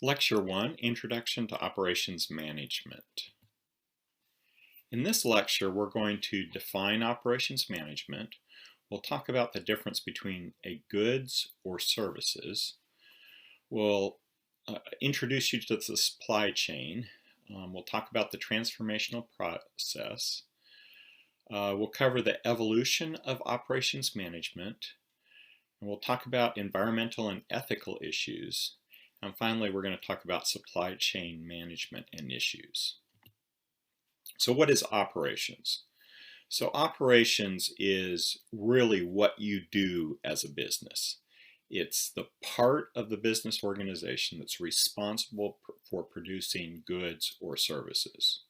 Lecture 1, Introduction to Operations Management. In this lecture, we're going to define operations management. We'll talk about the difference between a goods or services. We'll introduce you to the supply chain. We'll talk about the transformational process. We'll cover the evolution of operations management. And we'll talk about environmental and ethical issues. And finally, we're going to talk about supply chain management and issues. So what is operations? So operations is really what you do as a business. It's the part of the business organization that's responsible for producing goods or services.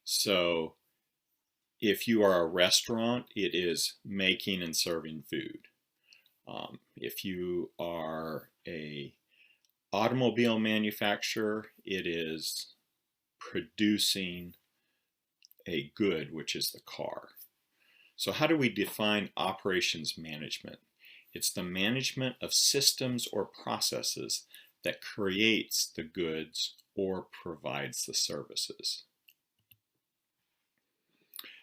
So if you are a restaurant, it is making and serving food. If you are a automobile manufacturer, it is producing a good, which is the car. So how do we define operations management? It's the management of systems or processes that creates the goods or provides the services.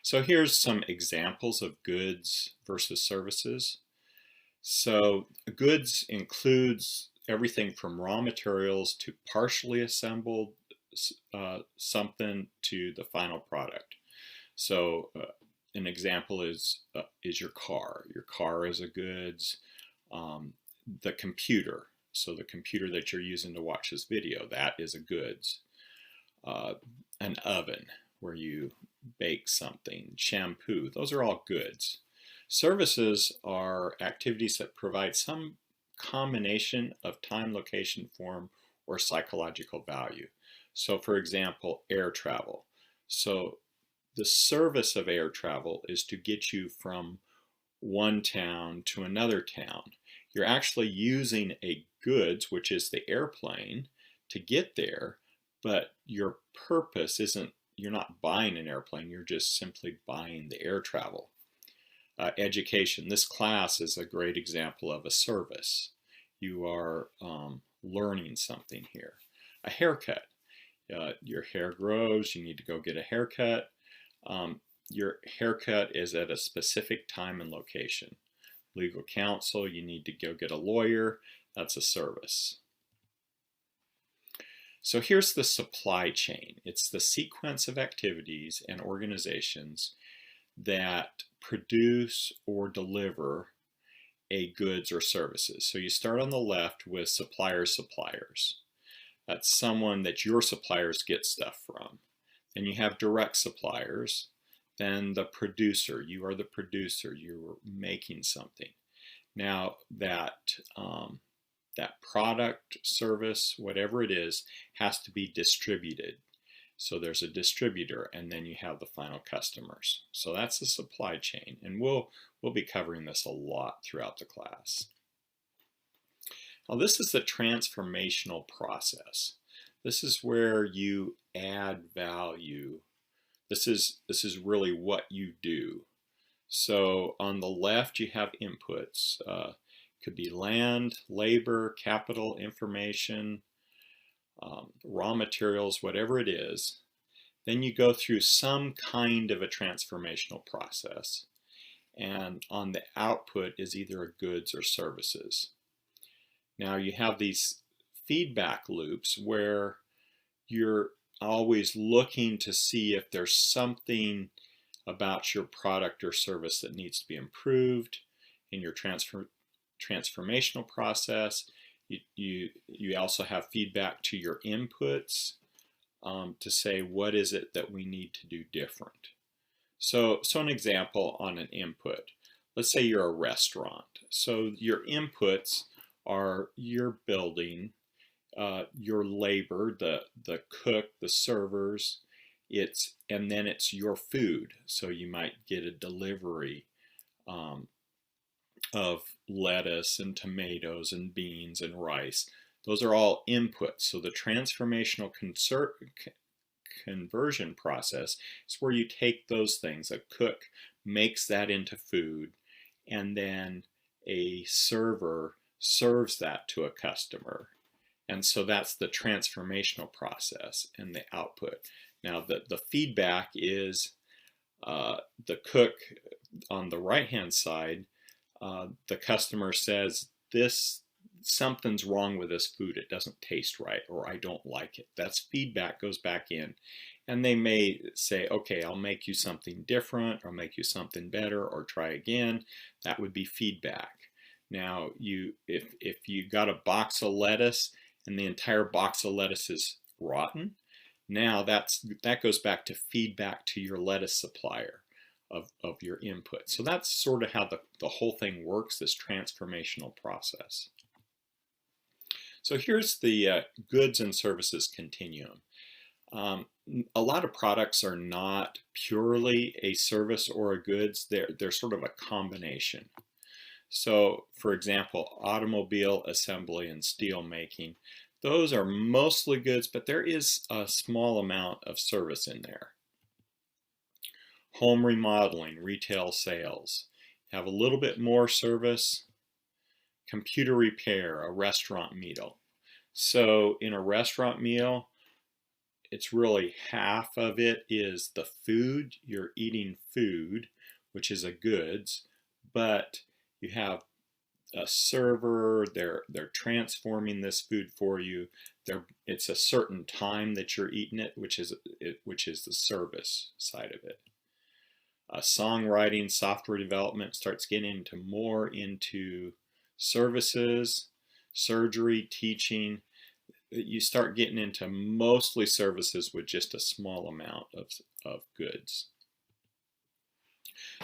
So here's some examples of goods versus services. So goods includes everything from raw materials to partially assembled something to the final product. So an example is your car. Your car is a goods. The computer, so the computer that you're using to watch this video, that is a goods. An oven where you bake something, shampoo, those are all goods. Services are activities that provide some combination of time, location, form, or psychological value. So for example, air travel. So the service of air travel is to get you from one town to another town. You're actually using a goods, which is the airplane, to get there, but your purpose isn't, you're not buying an airplane, you're just simply buying the air travel. Education. This class is a great example of a service. You are learning something here. A haircut. Your hair grows, you need to go get a haircut. Your haircut is at a specific time and location. Legal counsel, you need to go get a lawyer. That's a service. So here's the supply chain. It's the sequence of activities and organizations that produce or deliver a goods or services. So you start on the left with suppliers. That's someone that your suppliers get stuff from. Then you have direct suppliers. Then the producer, you are the producer, you're making something. Now that product, service, whatever it is, has to be distributed. So there's a distributor, and then you have the final customers. So that's the supply chain, and we'll be covering this a lot throughout the class. Now this is the transformational process. This is where you add value. This is really what you do. So on the left you have inputs. Could be land, labor, capital, information, raw materials, whatever it is. Then you go through some kind of a transformational process. And on the output is either a goods or services. Now you have these feedback loops where you're always looking to see if there's something about your product or service that needs to be improved in your transformational process. You also have feedback to your inputs to say what is it that we need to do different. So an example on an input. Let's say you're a restaurant. So your inputs are your building, your labor, the cook, the servers, and then it's your food. So you might get a delivery of lettuce and tomatoes and beans and rice. Those are all inputs. So the transformational conversion process is where you take those things, a cook makes that into food, and then a server serves that to a customer, And so that's the transformational process and the output. Now the feedback is the cook on the right hand side. The customer says, something's wrong with this food, it doesn't taste right, or I don't like it. That's feedback, goes back in, and they may say, okay, I'll make you something different, or make you something better, or try again. That would be feedback. Now if you got a box of lettuce and the entire box of lettuce is rotten, now that goes back to feedback to your lettuce supplier of your input. So that's sort of how the whole thing works, this transformational process. So here's the goods and services continuum. A lot of products are not purely a service or a goods. They're sort of a combination. So for example, automobile assembly and steel making, those are mostly goods, but there is a small amount of service in there. Home remodeling, retail sales, have a little bit more service. Computer repair, a restaurant meal. So in a restaurant meal, it's really half of it is the food. You're eating food, which is a goods, but you have a server, they're transforming this food for you. It's a certain time that you're eating it, which is the service side of it. Songwriting, software development starts getting more into services, surgery, teaching. You start getting into mostly services with just a small amount of goods.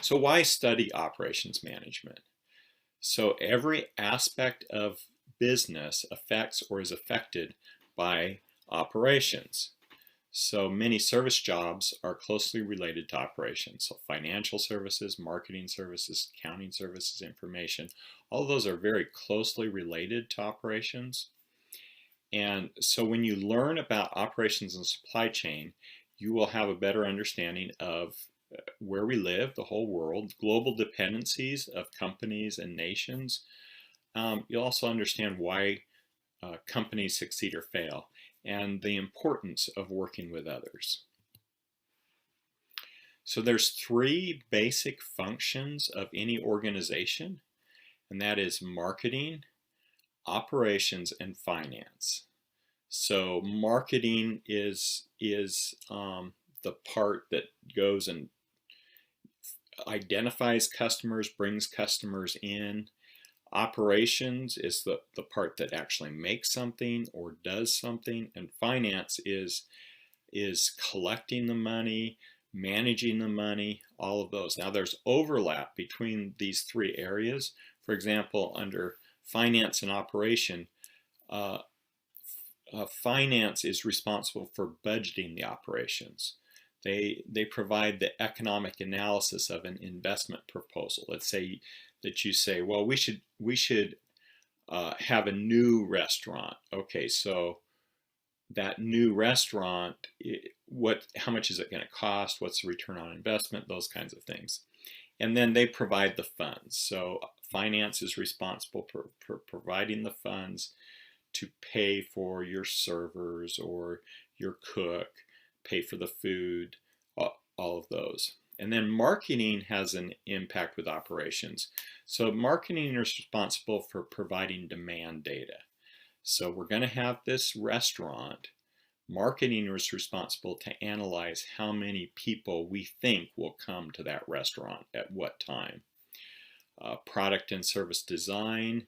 So why study operations management? So every aspect of business affects or is affected by operations. So many service jobs are closely related to operations. So financial services, marketing services, accounting services, information, all of those are very closely related to operations. And so when you learn about operations and supply chain, you will have a better understanding of where we live, the whole world, global dependencies of companies and nations. You'll also understand why companies succeed or fail, and the importance of working with others. So there's three basic functions of any organization, and that is marketing, operations, and finance. So marketing is the part that goes and identifies customers, brings customers in. Operations is the part that actually makes something or does something, and finance is collecting the money, managing the money, all of those. Now there's overlap between these three areas. For example, under finance and operation, finance is responsible for budgeting the operations. They provide the economic analysis of an investment proposal. Let's say that you say, well, we should have a new restaurant. Okay, so that new restaurant, how much is it going to cost? What's the return on investment? Those kinds of things. And then they provide the funds. So finance is responsible for providing the funds to pay for your servers or your cook, pay for the food, all of those. And then marketing has an impact with operations. So marketing is responsible for providing demand data. So we're going to have this restaurant. Marketing is responsible to analyze how many people we think will come to that restaurant at what time. Product and service design.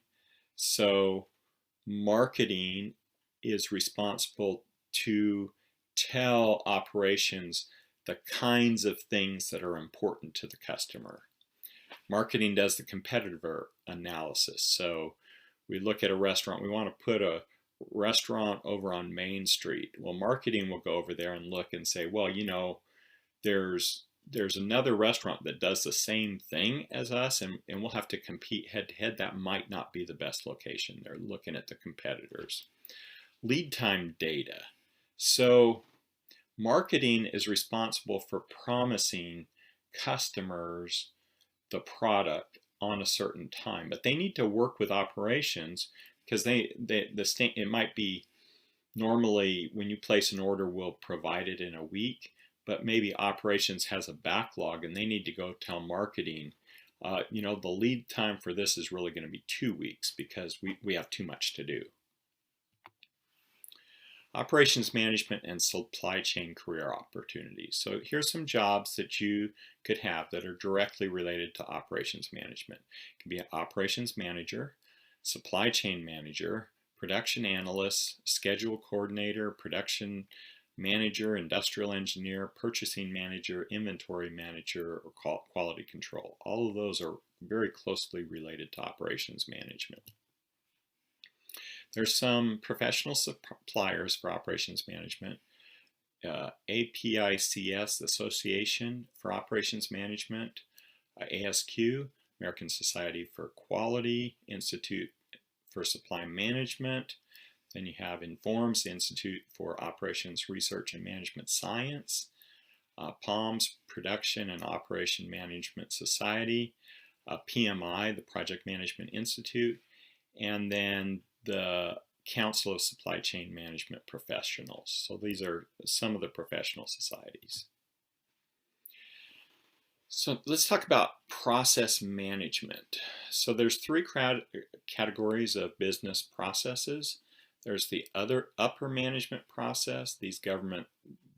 So marketing is responsible to tell operations the kinds of things that are important to the customer. Marketing does the competitor analysis. So we look at a restaurant, we want to put a restaurant over on Main Street. Well, marketing will go over there and look and say, well, you know, there's another restaurant that does the same thing as us, and we'll have to compete head to head. That might not be the best location. They're looking at the competitors. Lead time data. So marketing is responsible for promising customers the product on a certain time, but they need to work with operations because it might be Normally, when you place an order, we'll provide it in a week, but maybe operations has a backlog and they need to go tell marketing, the lead time for this is really going to be 2 weeks because we have too much to do. Operations management and supply chain career opportunities. So here's some jobs that you could have that are directly related to operations management. It can be an operations manager, supply chain manager, production analyst, schedule coordinator, production manager, industrial engineer, purchasing manager, inventory manager, or quality control. All of those are very closely related to operations management. There's some professional suppliers for operations management. APICS, Association for Operations Management, ASQ, American Society for Quality, Institute for Supply Management. Then you have INFORMS, the Institute for Operations Research and Management Science, POMS, Production and Operation Management Society, PMI, the Project Management Institute, and then the Council of Supply Chain Management Professionals. So these are some of the professional societies. So let's talk about process management. So there's three categories of business processes. There's the upper management process. These govern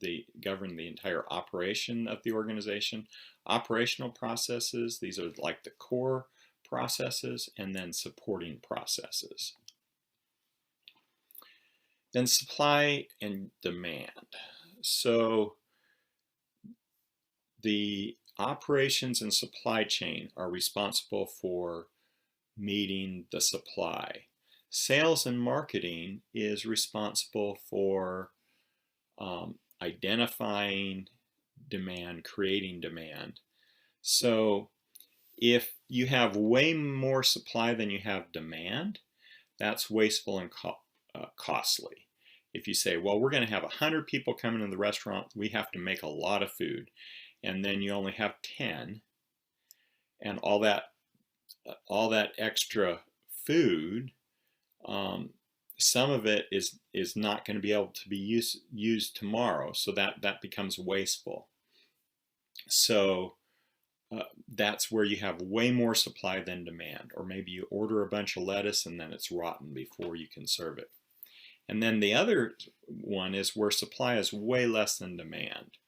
the entire operation of the organization. Operational processes, these are like the core processes, and then supporting processes. Then supply and demand. So the operations and supply chain are responsible for meeting the supply. Sales and marketing is responsible for identifying demand, creating demand. So if you have way more supply than you have demand, that's wasteful and costly. If you say, well, we're going to have 100 people coming to the restaurant, we have to make a lot of food, and then you only have 10, and all that extra food, some of it is not going to be able to be used tomorrow, so that becomes wasteful. So that's where you have way more supply than demand, or maybe you order a bunch of lettuce and then it's rotten before you can serve it. And then the other one is where supply is way less than demand.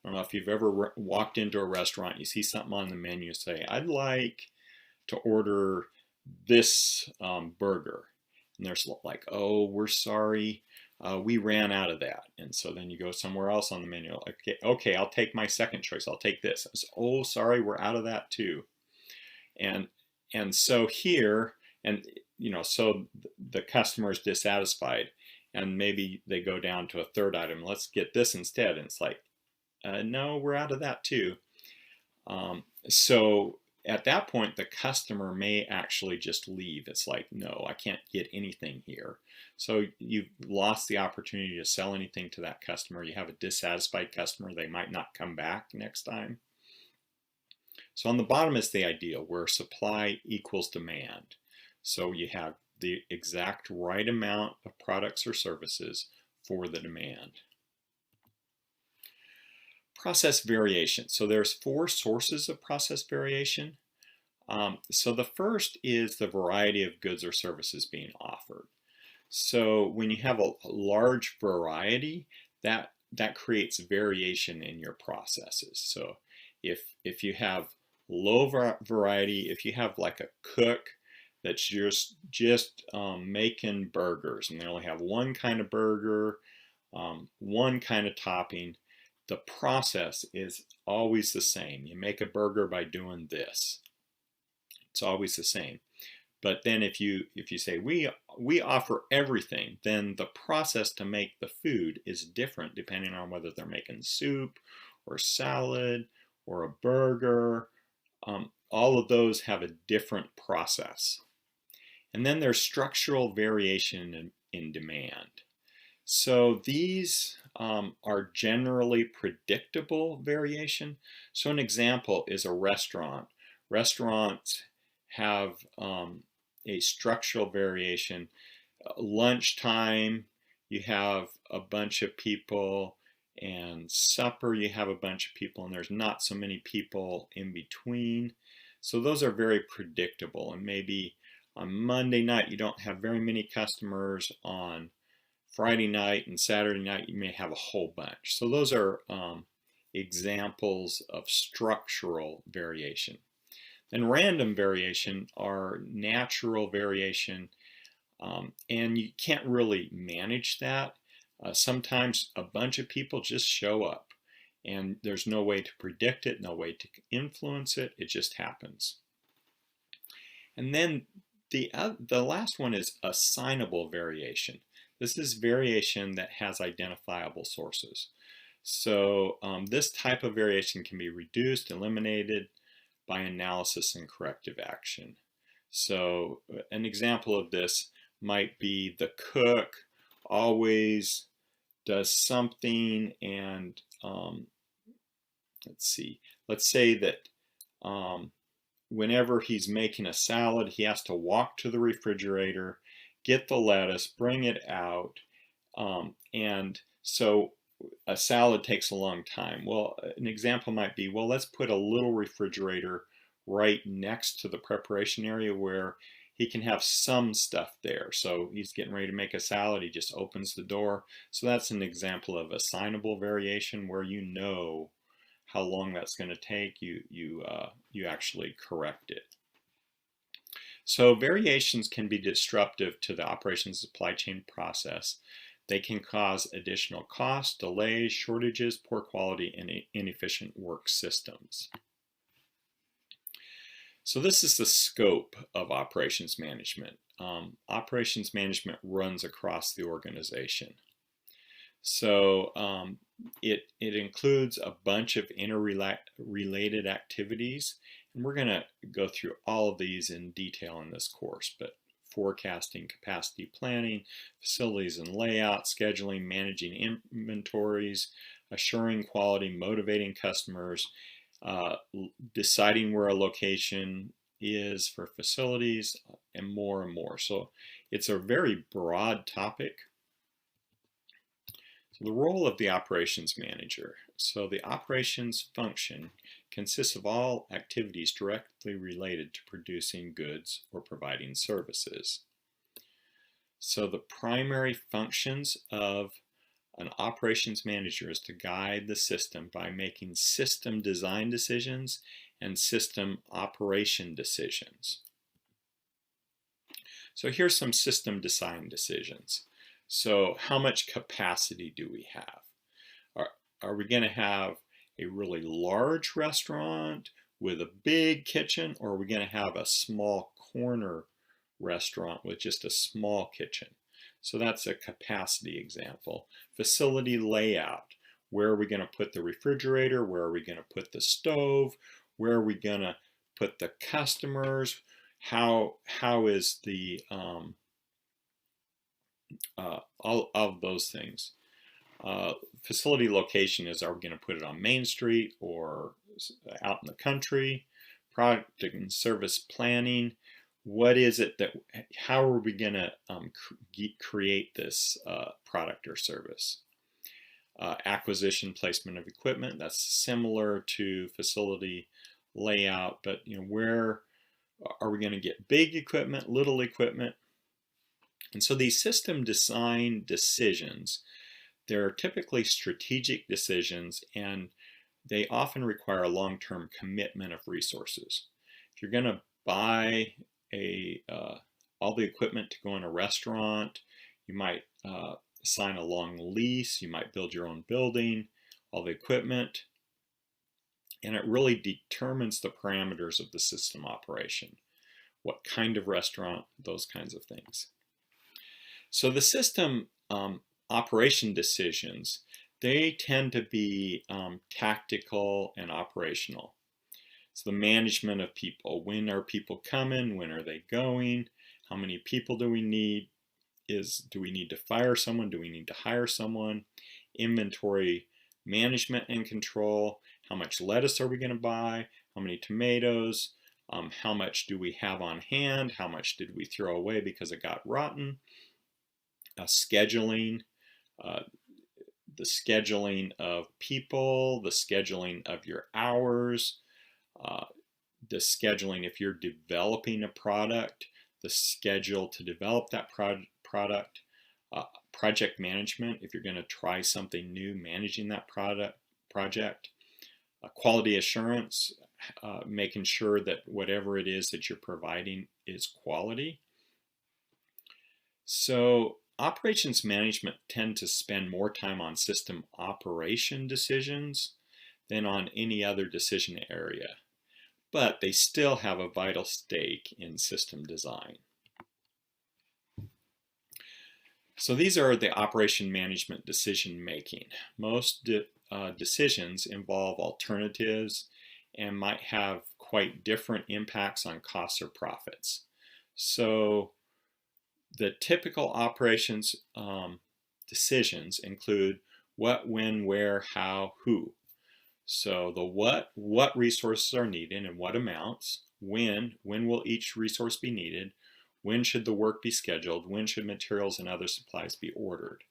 I don't know if you've ever walked into a restaurant, you see something on the menu, say, I'd like to order this burger. And there's like, oh, we're sorry, we ran out of that. And so then you go somewhere else on the menu. Okay, I'll take my second choice. I'll take this. Say, oh, sorry, we're out of that too. And so here, and so the customer is dissatisfied, and maybe they go down to a third item. Let's get this instead. And it's like, no, we're out of that too. So at that point, the customer may actually just leave. It's like, no, I can't get anything here. So you've lost the opportunity to sell anything to that customer. You have a dissatisfied customer. They might not come back next time. So on the bottom is the ideal, where supply equals demand. So you have the exact right amount of products or services for the demand. Process variation. So there's 4 sources of process variation. So the first is the variety of goods or services being offered. So when you have a large variety, that creates variation in your processes. So if you have low variety, if you have like a cook that's just making burgers and they only have one kind of burger, one kind of topping, the process is always the same. You make a burger by doing this. It's always the same. But then if you say we offer everything, then the process to make the food is different depending on whether they're making soup or salad or a burger. All of those have a different process. And then there's structural variation in demand. So these are generally predictable variation. So an example is a restaurant. Restaurants have a structural variation. Lunchtime, you have a bunch of people, and supper you have a bunch of people, and there's not so many people in between. So those are very predictable, and maybe on Monday night you don't have very many customers. On Friday night and Saturday night you may have a whole bunch. So those are examples of structural variation. And random variation are natural variation, and you can't really manage that. Sometimes a bunch of people just show up, and there's no way to predict it, no way to influence it. It just happens. And then the last one is assignable variation. This is variation that has identifiable sources. So this type of variation can be reduced, eliminated by analysis and corrective action. So an example of this might be the cook always does something, and let's say that whenever he's making a salad, he has to walk to the refrigerator, get the lettuce, bring it out, and so a salad takes a long time. Well, an example might be, well, let's put a little refrigerator right next to the preparation area where he can have some stuff there. So he's getting ready to make a salad, he just opens the door. So that's an example of assignable variation, where you know how long that's going to take. You actually correct it. So variations can be disruptive to the operations supply chain process. They can cause additional costs, delays, shortages, poor quality, and inefficient work systems. So this is the scope of operations management. Operations management runs across the organization. So it includes a bunch of interrelated activities, and we're going to go through all of these in detail in this course, but forecasting, capacity planning, facilities and layout, scheduling, managing inventories, assuring quality, motivating customers, deciding where a location is for facilities, and more. So it's a very broad topic. So the role of the operations manager. So the operations function consists of all activities directly related to producing goods or providing services. So the primary functions of an operations manager is to guide the system by making system design decisions and system operation decisions. So here's some system design decisions. So how much capacity do we have? Are we going to have a really large restaurant with a big kitchen, or are we going to have a small corner restaurant with just a small kitchen? So that's a capacity example. Facility layout. Where are we going to put the refrigerator? Where are we going to put the stove? Where are we going to put the customers? How is the all of those things. Facility location is, are we going to put it on Main Street or out in the country? Product and service planning. What is it that, how are we going to create this product or service? Acquisition, placement of equipment. That's similar to facility layout, but where are we going to get big equipment, little equipment? And so these system design decisions, they're typically strategic decisions, and they often require a long-term commitment of resources. If you're going to buy all the equipment to go in a restaurant, you might sign a long lease, you might build your own building, all the equipment, and it really determines the parameters of the system operation. What kind of restaurant, those kinds of things. So the system operation decisions, they tend to be tactical and operational. It's the management of people. When are people coming? When are they going? How many people do we need? Do we need to fire someone? Do we need to hire someone? Inventory management and control. How much lettuce are we going to buy? How many tomatoes? How much do we have on hand? How much did we throw away because it got rotten? Scheduling. uh, the scheduling of people, the scheduling of your hours, uh, the scheduling if you're developing a product, the schedule to develop that product, project management if you're going to try something new, managing that project, quality assurance, making sure that whatever it is that you're providing is quality. So operations management tend to spend more time on system operation decisions than on any other decision area, but they still have a vital stake in system design. So these are the operation management decision making. Most decisions involve alternatives and might have quite different impacts on costs or profits. So the typical operations decisions include what, when, where, how, who. So the what resources are needed and what amounts, when will each resource be needed, when should the work be scheduled, when should materials and other supplies be ordered.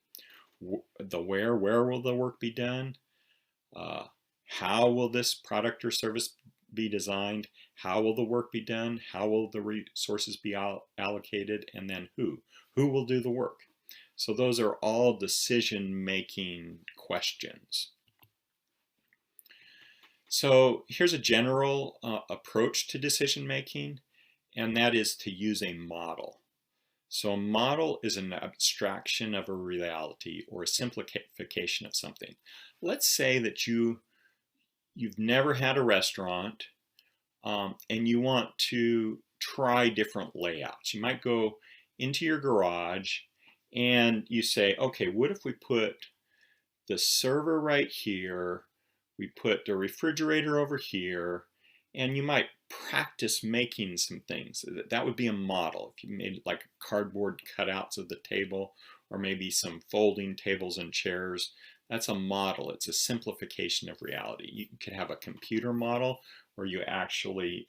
The where will the work be done, how will this product or service be designed, how will the work be done, how will the resources be allocated, and then who will do the work. So those are all decision-making questions. So here's a general approach to decision-making, and that is to use a model. So a model is an abstraction of a reality or a simplification of something. Let's say that you've never had a restaurant and you want to try different layouts. You might go into your garage and you say, okay, what if we put the server right here, we put the refrigerator over here, and you might practice making some things. That would be a model. If you made like cardboard cutouts of the table, or maybe some folding tables and chairs, that's a model. It's a simplification of reality. You could have a computer model where you actually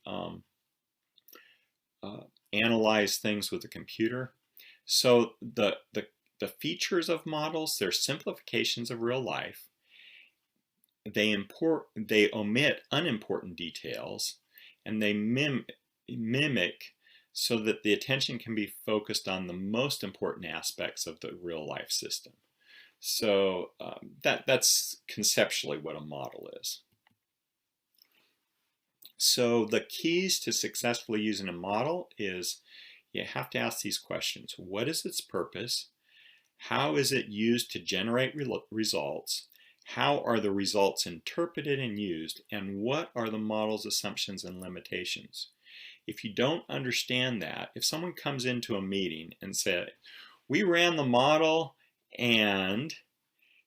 analyze things with a computer. So the features of models, they're simplifications of real life. They omit unimportant details, and they mimic so that the attention can be focused on the most important aspects of the real life system. So that's conceptually what a model is. So the keys to successfully using a model is you have to ask these questions. What is its purpose? How is it used to generate results? How are the results interpreted and used? And what are the model's assumptions and limitations? If you don't understand that, if someone comes into a meeting and said, we ran the model and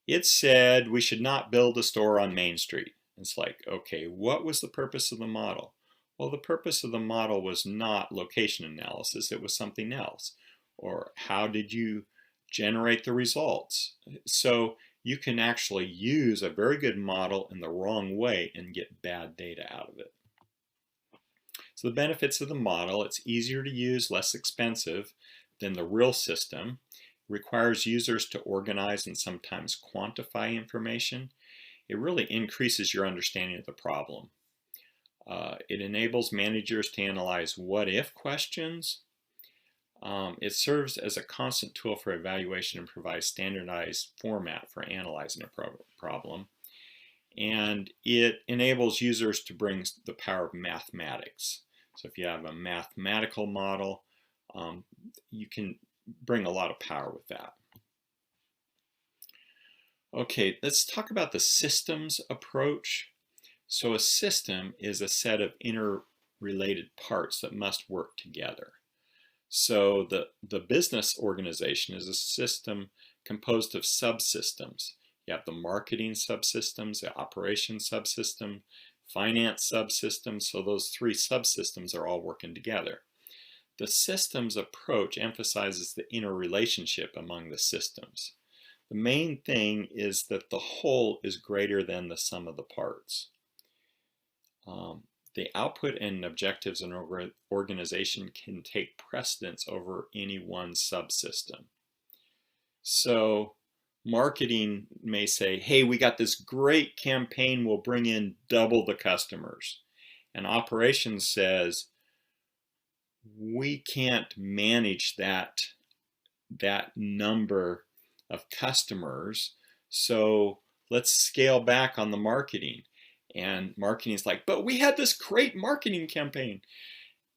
it said we should not build a store on Main Street. It's like, okay, what was the purpose of the model? Well, the purpose of the model was not location analysis, it was something else. Or how did you generate the results? So you can actually use a very good model in the wrong way and get bad data out of it. So the benefits of the model: it's easier to use, less expensive than the real system, requires users to organize and sometimes quantify information. It really increases your understanding of the problem. It enables managers to analyze what-if questions. It serves as a constant tool for evaluation and provides standardized format for analyzing a problem. And it enables users to bring the power of mathematics. So if you have a mathematical model, you can bring a lot of power with that. Okay, let's talk about the systems approach. So a system is a set of interrelated parts that must work together. So the business organization is a system composed of subsystems. You have the marketing subsystems, the operations subsystem, finance subsystems. So those three subsystems are all working together. The systems approach emphasizes the interrelationship among the systems. The main thing is that the whole is greater than the sum of the parts. The output and objectives in an organization can take precedence over any one subsystem. So Marketing may say, hey, we got this great campaign, we'll bring in double the customers. And operations says, we can't manage that number of customers, so let's scale back on the marketing. And marketing is like, but we had this great marketing campaign.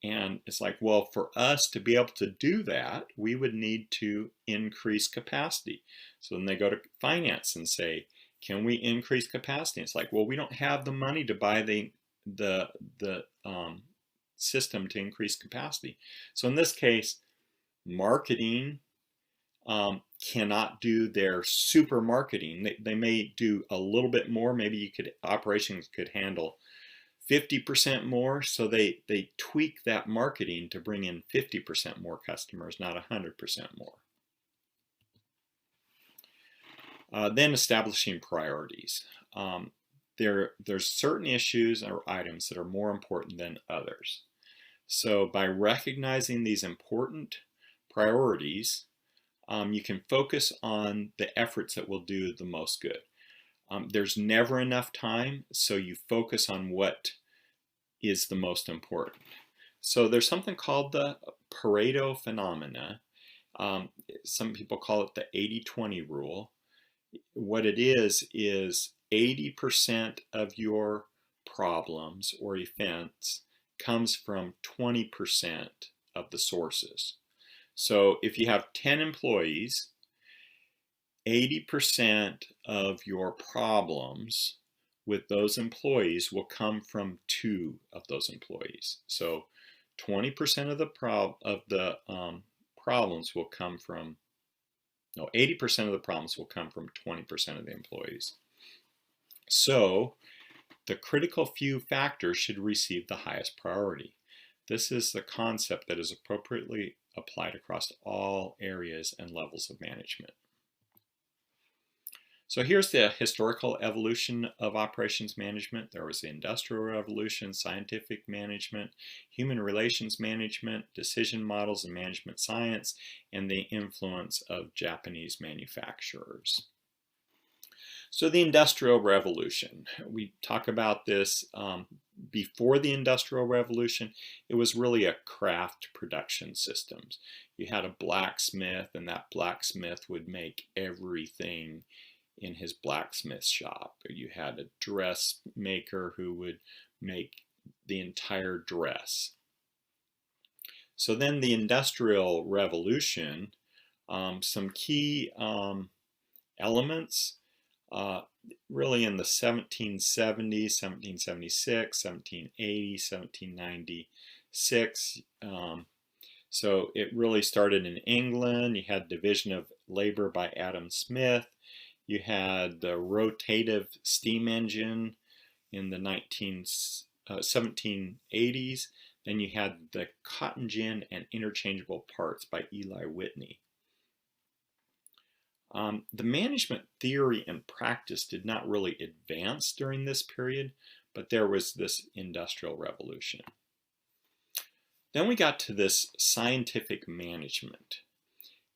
And it's like, well, for us to be able to do that, we would need to increase capacity. So then they go to finance and say, can we increase capacity? It's like, well, we don't have the money to buy the system to increase capacity. So in this case, marketing cannot do their super marketing. They may do a little bit more. Maybe operations could handle 50% more, so they tweak that marketing to bring in 50% more customers, not 100% more. Then establishing priorities. There's certain issues or items that are more important than others. So by recognizing these important priorities, you can focus on the efforts that will do the most good. There's never enough time, so you focus on what is the most important. So there's something called the Pareto phenomena. Some people call it the 80-20 rule. What it is 80% of your problems or events comes from 20% of the sources. So if you have 10 employees, 80% of your problems with those employees will come from 2 of those employees. So 20% of the problems will come from, 80% of the problems will come from 20% of the employees. So the critical few factors should receive the highest priority. This is the concept that is appropriately applied across all areas and levels of management. So here's the historical evolution of operations management. There was the Industrial Revolution, scientific management, human relations management, decision models and management science, and the influence of Japanese manufacturers. So the Industrial Revolution, we talk about this before the Industrial Revolution. It was really a craft production system. You had a blacksmith, and that blacksmith would make everything in his blacksmith shop. You had a dressmaker who would make the entire dress. So then the Industrial Revolution, some key elements, really in the 1770s, 1776, 1780, 1796. So it really started in England. You had Division of Labor by Adam Smith. You had the rotative steam engine in the 1780s. Then you had the cotton gin and interchangeable parts by Eli Whitney. The management theory and practice did not really advance during this period, but there was this Industrial Revolution. Then we got to this scientific management,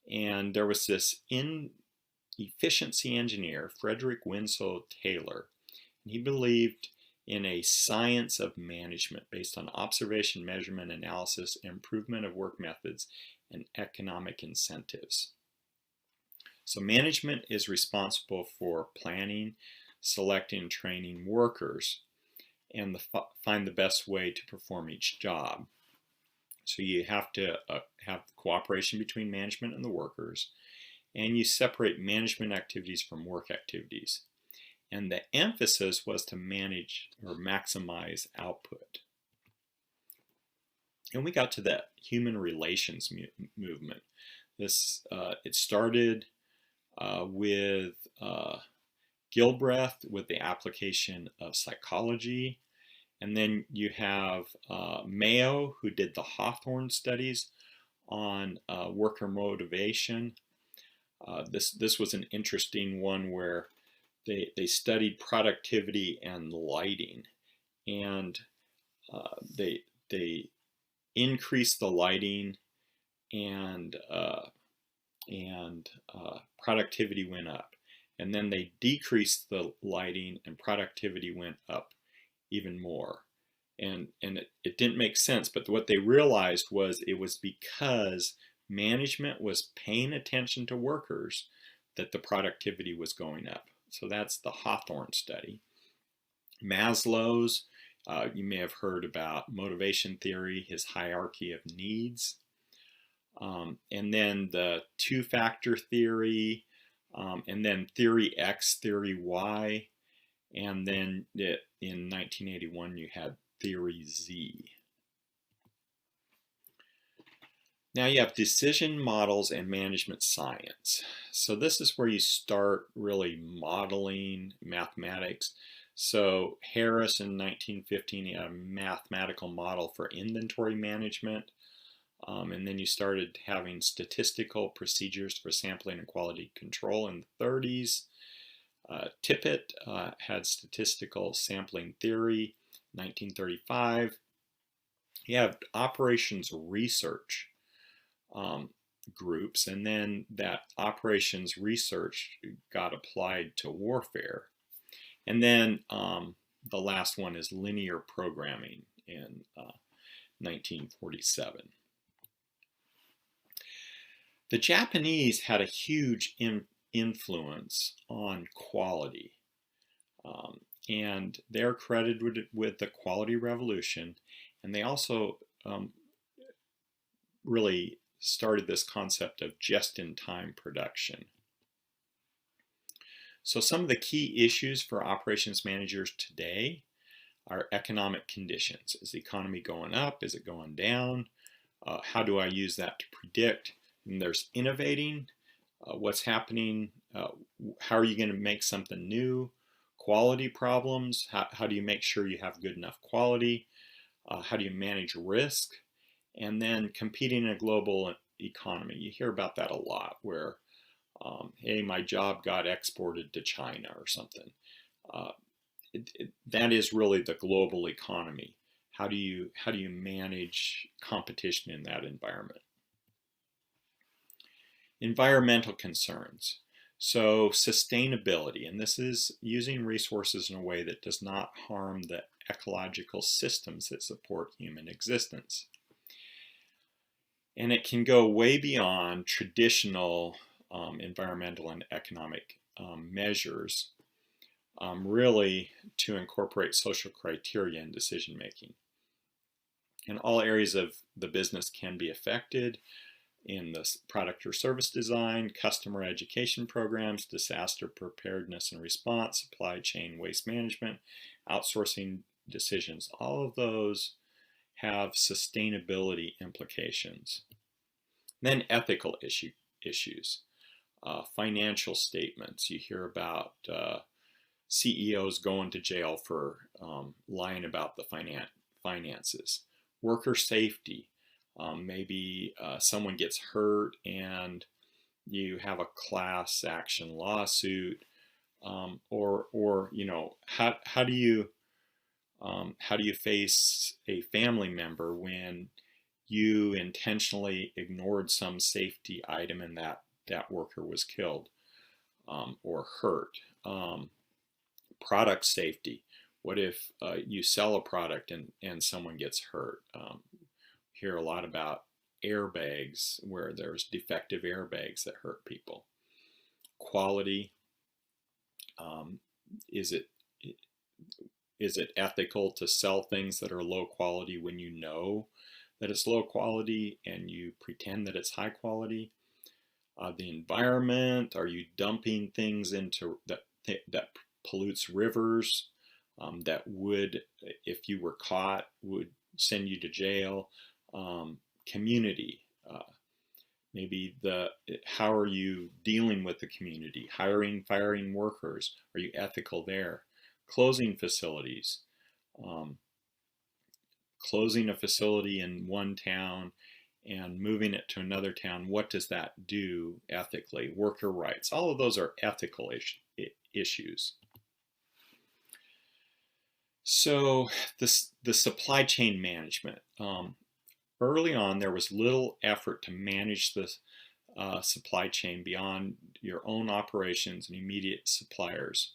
and there was this efficiency engineer, Frederick Winslow Taylor, and he believed in a science of management based on observation, measurement, analysis, improvement of work methods, and economic incentives. So management is responsible for planning, selecting, and training workers, and find the best way to perform each job. So you have to have cooperation between management and the workers, and you separate management activities from work activities. And the emphasis was to manage or maximize output. And we got to the human relations movement. This it started with Gilbreth with the application of psychology. And then you have Mayo, who did the Hawthorne studies on worker motivation. This was an interesting one where they studied productivity and lighting, and they increased the lighting, and productivity went up. and then they decreased the lighting and productivity went up even more. And it didn't make sense, but what they realized was it was because management was paying attention to workers that the productivity was going up. So that's the Hawthorne study. Maslow's, you may have heard about motivation theory, his hierarchy of needs. And then the two-factor theory, and then theory X, theory Y, and then in 1981 you had theory Z. Now you have decision models and management science. So this is where you start really modeling mathematics. So Harris in 1915 he had a mathematical model for inventory management. And then you started having statistical procedures for sampling and quality control in the 30s. Tippett had statistical sampling theory, 1935. You have operations research groups, and then that operations research got applied to warfare. And then the last one is linear programming in 1947. The Japanese had a huge influence on quality, and they're credited with the quality revolution, and they also really started this concept of just-in-time production. So some of the key issues for operations managers today are economic conditions. Is the economy going up? Is it going down? How do I use that to predict? And there's innovating, what's happening, how are you going to make something new, quality problems, how do you make sure you have good enough quality, how do you manage risk, and then competing in a global economy. You hear about that a lot where, hey, my job got exported to China or something. That is really the global economy. How do you manage competition in that environment? Environmental concerns. So sustainability, and this is using resources in a way that does not harm the ecological systems that support human existence. And it can go way beyond traditional environmental and economic measures, really to incorporate social criteria in decision making. And all areas of the business can be affected in the product or service design, customer education programs, disaster preparedness and response, supply chain waste management, outsourcing decisions. All of those have sustainability implications. Then ethical issues, financial statements. You hear about CEOs going to jail for lying about the finances. Worker safety. Maybe someone gets hurt and you have a class action lawsuit, or you know, how do you face a family member when you intentionally ignored some safety item and that worker was killed or hurt? Product safety. What if you sell a product and someone gets hurt? Hear a lot about airbags where there's defective airbags that hurt people. Quality. Is it ethical to sell things that are low quality when you know that it's low quality and you pretend that it's high quality? The environment. Are you dumping things into that pollutes rivers, that would, if you were caught, would send you to jail? Community. Maybe how are you dealing with the community? Hiring, firing workers. Are you ethical there? Closing facilities. Closing a facility in one town and moving it to another town. What does that do ethically? Worker rights. All of those are ethical issues. So the supply chain management. Early on, there was little effort to manage the supply chain beyond your own operations and immediate suppliers,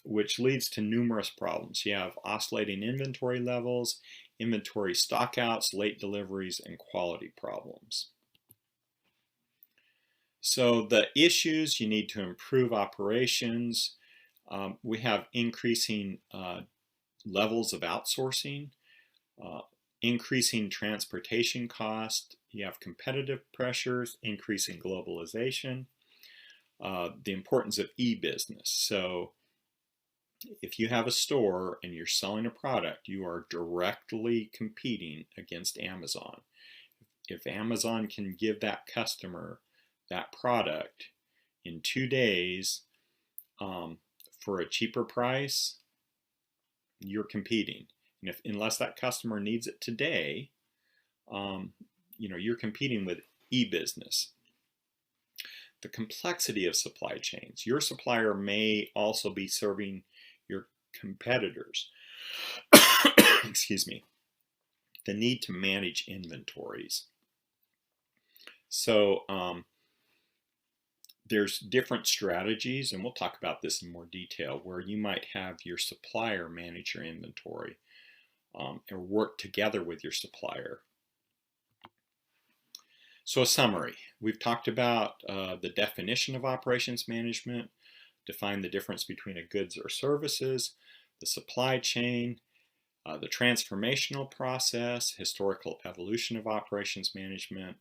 which leads to numerous problems. You have oscillating inventory levels, inventory stockouts, late deliveries, and quality problems. So the issues: you need to improve operations. We have increasing levels of outsourcing, increasing transportation cost. You have competitive pressures, increasing globalization, the importance of e-business. So if you have a store and you're selling a product, you are directly competing against Amazon. If Amazon can give that customer that product in 2 days for a cheaper price, you're competing. And unless that customer needs it today, you're competing with e-business. The complexity of supply chains. Your supplier may also be serving your competitors. Excuse me. The need to manage inventories. So there's different strategies, and we'll talk about this in more detail, where you might have your supplier manage your inventory or work together with your supplier. So a summary: we've talked about the definition of operations management, define the difference between a goods or services, the supply chain, the transformational process, historical evolution of operations management,